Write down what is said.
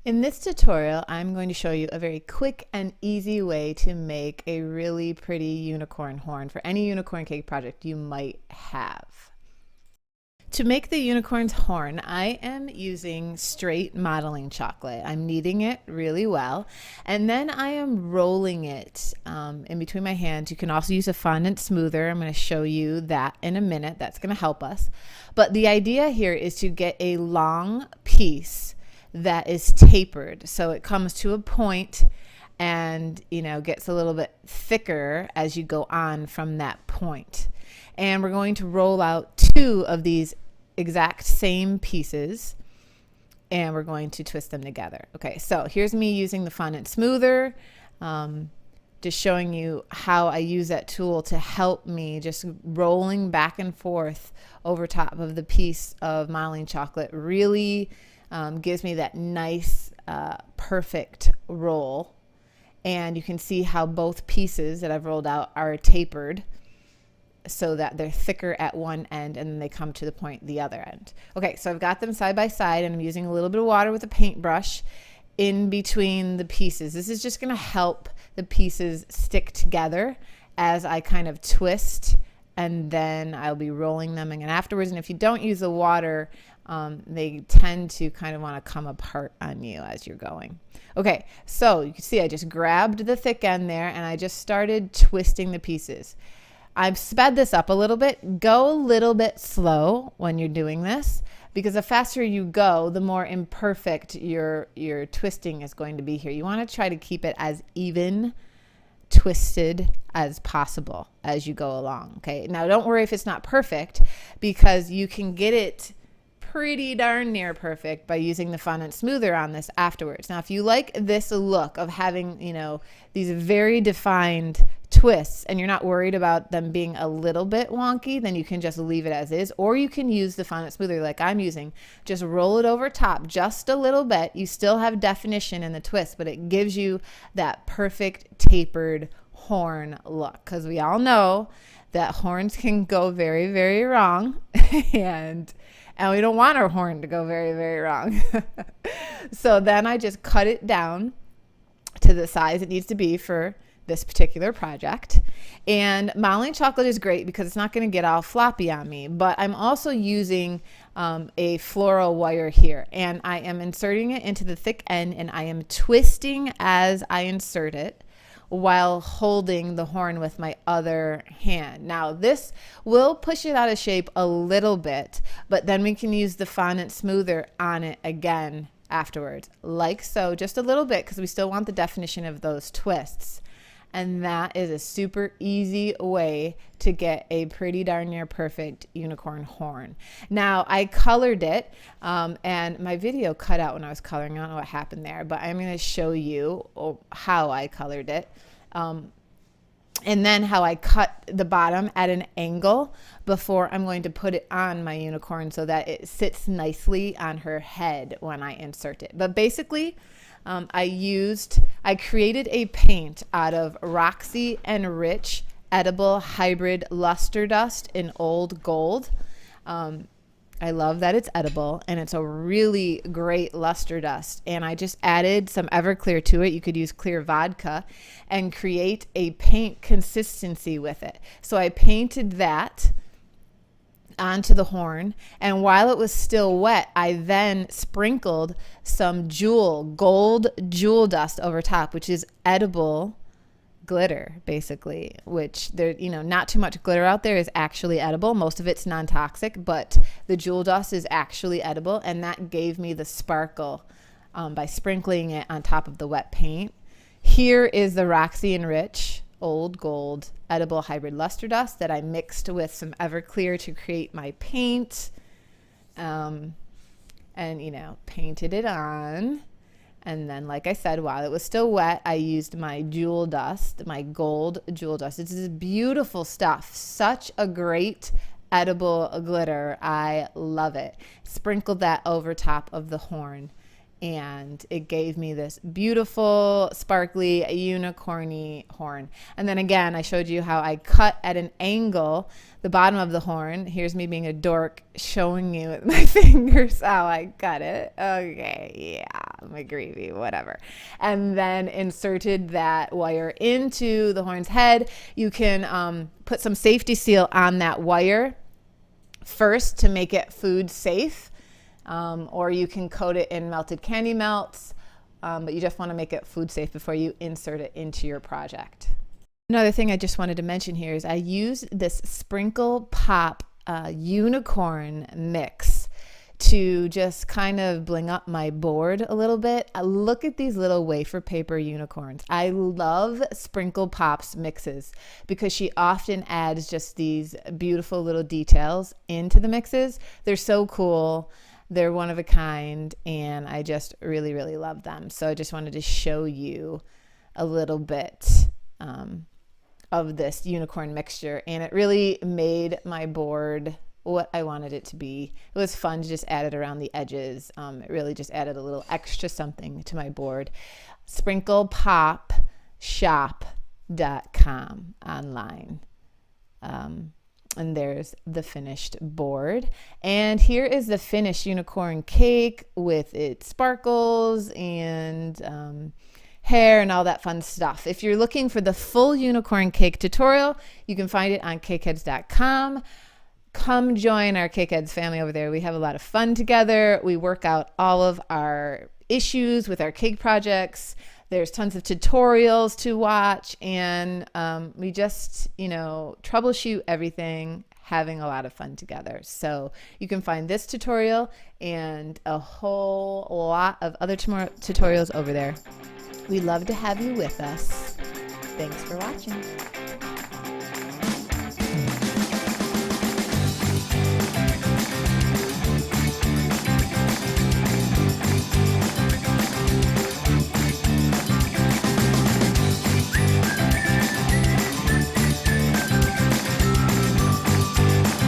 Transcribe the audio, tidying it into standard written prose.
In this tutorial, I'm going to show you a very quick and easy way to make a really pretty unicorn horn for any unicorn cake project you might have. To make the unicorn's horn, I am using straight modeling chocolate. I'm kneading it really well, and then I am rolling it in between my hands. You can also use a fondant smoother. I'm going to show you that in a minute. That's going to help us. But the idea here is to get a long piece that is tapered, so it comes to a point and gets a little bit thicker as you go on from that point. And we're going to roll out two of these exact same pieces and we're going to twist them together. Okay, so here's me using the fondant smoother, just showing you how I use that tool to help me just rolling back and forth over top of the piece of modeling chocolate. Really gives me that nice perfect roll, and you can see how both pieces that I've rolled out are tapered so that they're thicker at one end and then they come to the point the other end. Okay, so I've got them side by side and I'm using a little bit of water with a paintbrush in between the pieces. This is just going to help the pieces stick together as I kind of twist, and then I'll be rolling them again afterwards. And if you don't use the water, they tend to kind of want to come apart on you as you're going. Okay, so you can see I just grabbed the thick end there and I just started twisting the pieces. I've sped this up a little bit. Go a little bit slow when you're doing this, because the faster you go, the more imperfect your twisting is going to be here. You want to try to keep it as even twisted as possible as you go along. Okay, now don't worry if it's not perfect, because you can get it pretty darn near perfect by using the fondant smoother on this afterwards. Now, if you like this look of having, these very defined twists and you're not worried about them being a little bit wonky, then you can just leave it as is, or you can use the fondant smoother like I'm using. Just roll it over top just a little bit. You still have definition in the twist, but it gives you that perfect tapered horn look, because we all know that horns can go very, very wrong and we don't want our horn to go very, very wrong. So then I just cut it down to the size it needs to be for this particular project. And modeling chocolate is great because it's not going to get all floppy on me, but I'm also using a floral wire here, and I am inserting it into the thick end and I am twisting as I insert it while holding the horn with my other hand. Now this will push it out of shape a little bit, but then we can use the fondant smoother on it again afterwards, like so, just a little bit, because we still want the definition of those twists. And that is a super easy way to get a pretty darn near perfect unicorn horn. Now I colored it, and my video cut out when I was coloring. I don't know what happened there, but I'm going to show you how I colored it. And then how I cut the bottom at an angle before I'm going to put it on my unicorn so that it sits nicely on her head when I insert it. But basically, I created a paint out of Roxy and Rich Edible Hybrid Luster Dust in Old Gold. I love that it's edible and it's a really great luster dust. And I just added some Everclear to it. You could use clear vodka and create a paint consistency with it. So I painted that onto the horn, and while it was still wet, I then sprinkled some gold jewel dust over top, which is edible glitter, basically, which there, not too much glitter out there is actually edible. Most of it's non-toxic, but the jewel dust is actually edible, and that gave me the sparkle by sprinkling it on top of the wet paint. Here is the Roxy and Rich Old Gold Edible Hybrid Luster Dust that I mixed with some Everclear to create my paint, and painted it on. And then, like I said, while it was still wet, I used my jewel dust, my gold jewel dust. It's this beautiful stuff. Such a great edible glitter. I love it. Sprinkled that over top of the horn. and it gave me this beautiful, sparkly, unicorny horn. And then again, I showed you how I cut at an angle the bottom of the horn. Here's me being a dork showing you with my fingers how I cut it. Okay, yeah, my gravy, whatever. And then inserted that wire into the horn's head. You can put some safety seal on that wire first to make it food safe. Or you can coat it in melted candy melts, but you just want to make it food safe before you insert it into your project. Another thing I just wanted to mention here is I used this Sprinkle Pop unicorn mix to just kind of bling up my board a little bit. Look at these little wafer paper unicorns. I love Sprinkle Pop's mixes because she often adds just these beautiful little details into the mixes. They're so cool. They're one of a kind, and I just really, really love them. So I just wanted to show you a little bit of this unicorn mixture, and it really made my board what I wanted it to be. It was fun to just add it around the edges. It really just added a little extra something to my board. SprinklePopShop.com online. And there's the finished board. And here is the finished unicorn cake with its sparkles and hair and all that fun stuff. If you're looking for the full unicorn cake tutorial, you can find it on cakeheads.com. Come join our Cakeheads family over there. We have a lot of fun together. We work out all of our issues with our cake projects. There's tons of tutorials to watch, and we just, troubleshoot everything, having a lot of fun together. So you can find this tutorial and a whole lot of other tutorials over there. We'd love to have you with us. Thanks for watching.